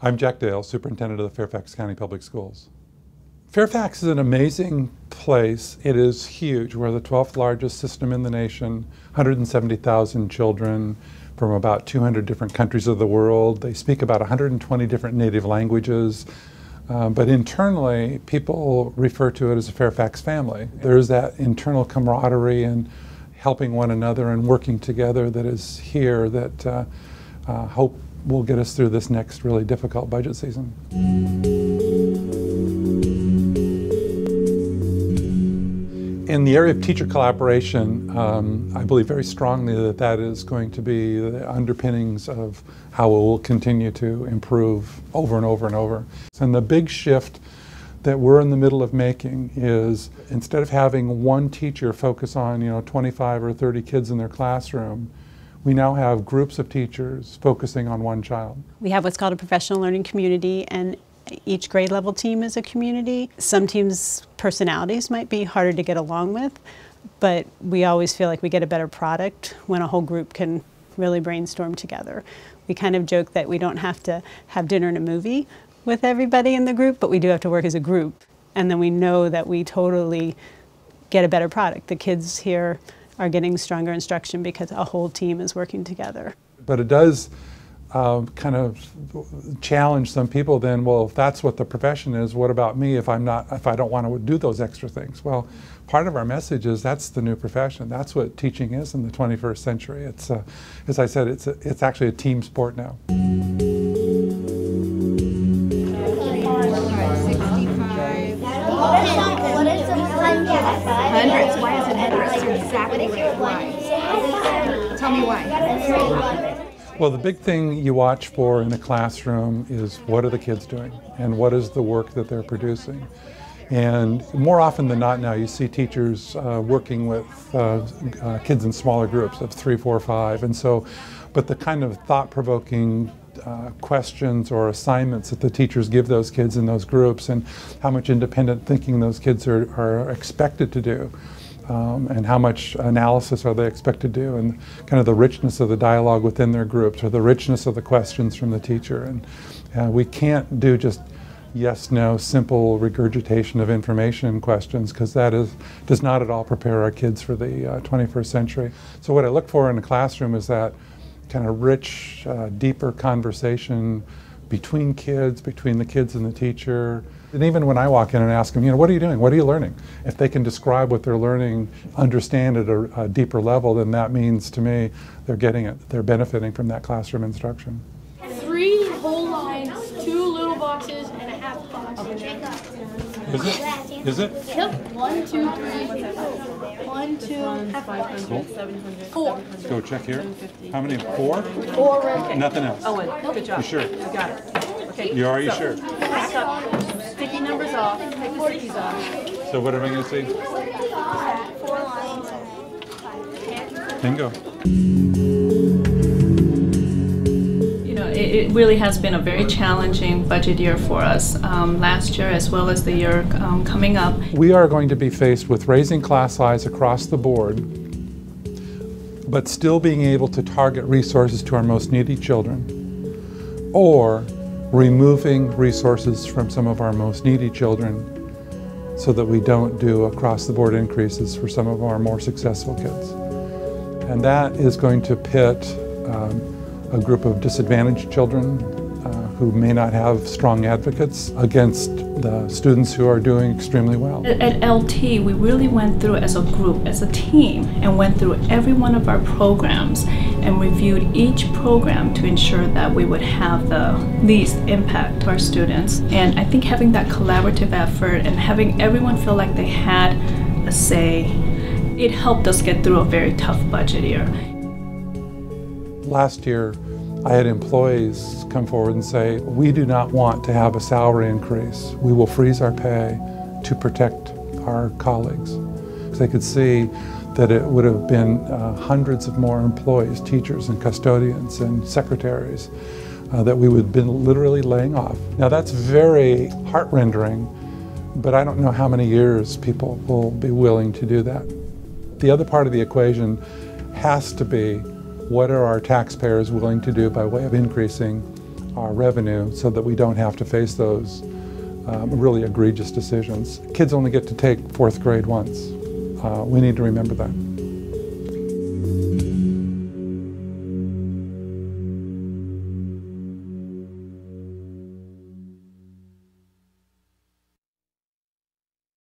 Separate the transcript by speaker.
Speaker 1: I'm Jack Dale, Superintendent of the Fairfax County Public Schools. Fairfax is an amazing place. It is huge. We're the 12th largest system in the nation, 170,000 children from about 200 different countries of the world. They speak about 120 different native languages. But internally, people refer to it as a Fairfax family. There's that internal camaraderie and helping one another and working together that is here that hope will get us through this next really difficult budget season. In the area of teacher collaboration, I believe very strongly that that is going to be the underpinnings of how we will continue to improve over and over and over. And the big shift that we're in the middle of making is, instead of having one teacher focus on 25 or 30 kids in their classroom, we now have groups of teachers focusing on one child.
Speaker 2: We have what's called a professional learning community, and each grade level team is a community. Some teams' personalities might be harder to get along with, but we always feel like we get a better product when a whole group can really brainstorm together. We kind of joke that we don't have to have dinner and a movie with everybody in the group, but we do have to work as a group. And then we know that we totally get a better product. The kids here are getting stronger instruction because a whole team is working together.
Speaker 1: But it does kind of challenge some people then, well, if that's what the profession is, what about me if I don't want to do those extra things? Well, part of our message is that's the new profession. That's what teaching is in the 21st century. It's, as I said, it's actually a team sport now.
Speaker 3: Hundreds. Why is it hundreds? You're exactly right. Why? Tell me why.
Speaker 1: Well, the big thing you watch for in a classroom is what are the kids doing and what is the work that they're producing. And more often than not now, you see teachers working with kids in smaller groups of 3, 4, 5. And so, but the kind of thought-provoking questions or assignments that the teachers give those kids in those groups, and how much independent thinking those kids are expected to do, and how much analysis are they expected to do, and kind of the richness of the dialogue within their groups, or the richness of the questions from the teacher. And we can't do just yes, no, simple regurgitation of information questions, because that does not at all prepare our kids for the 21st century. So what I look for in a classroom is that kind of rich, deeper conversation between kids, between the kids and the teacher. And even when I walk in and ask them, what are you doing? What are you learning? If they can describe what they're learning, understand at a deeper level, then that means to me they're getting it. They're benefiting from that classroom instruction.
Speaker 4: 3 whole lines, 2 little boxes, and a half box.
Speaker 1: Is it? Is it?
Speaker 4: Yep. 1, 2, 3. 1, 2, half box. 4.
Speaker 1: Let's go check here. How many? 4?
Speaker 4: 4 right.
Speaker 1: Nothing else.
Speaker 5: Owen, good job.
Speaker 1: You sure?
Speaker 5: You got it. Okay.
Speaker 1: Are you sure?
Speaker 5: Back up. Sticky numbers off. Take the stickies off.
Speaker 1: So what am I going to see?
Speaker 4: 4 lines.
Speaker 1: Bingo.
Speaker 6: It really has been a very challenging budget year for us last year as well as the year coming up.
Speaker 1: We are going to be faced with raising class size across the board, but still being able to target resources to our most needy children, or removing resources from some of our most needy children so that we don't do across the board increases for some of our more successful kids. And that is going to pit a group of disadvantaged children who may not have strong advocates against the students who are doing extremely well.
Speaker 6: At LT, we really went through as a group, as a team, and went through every one of our programs and reviewed each program to ensure that we would have the least impact to our students. And I think having that collaborative effort and having everyone feel like they had a say, it helped us get through a very tough budget year.
Speaker 1: Last year, I had employees come forward and say, we do not want to have a salary increase. We will freeze our pay to protect our colleagues. Because they could see that it would have been hundreds of more employees, teachers and custodians and secretaries, that we would have been literally laying off. Now that's very heart-rending, but I don't know how many years people will be willing to do that. The other part of the equation has to be, what are our taxpayers willing to do by way of increasing our revenue so that we don't have to face those really egregious decisions. Kids only get to take 4th grade once. We need to remember that.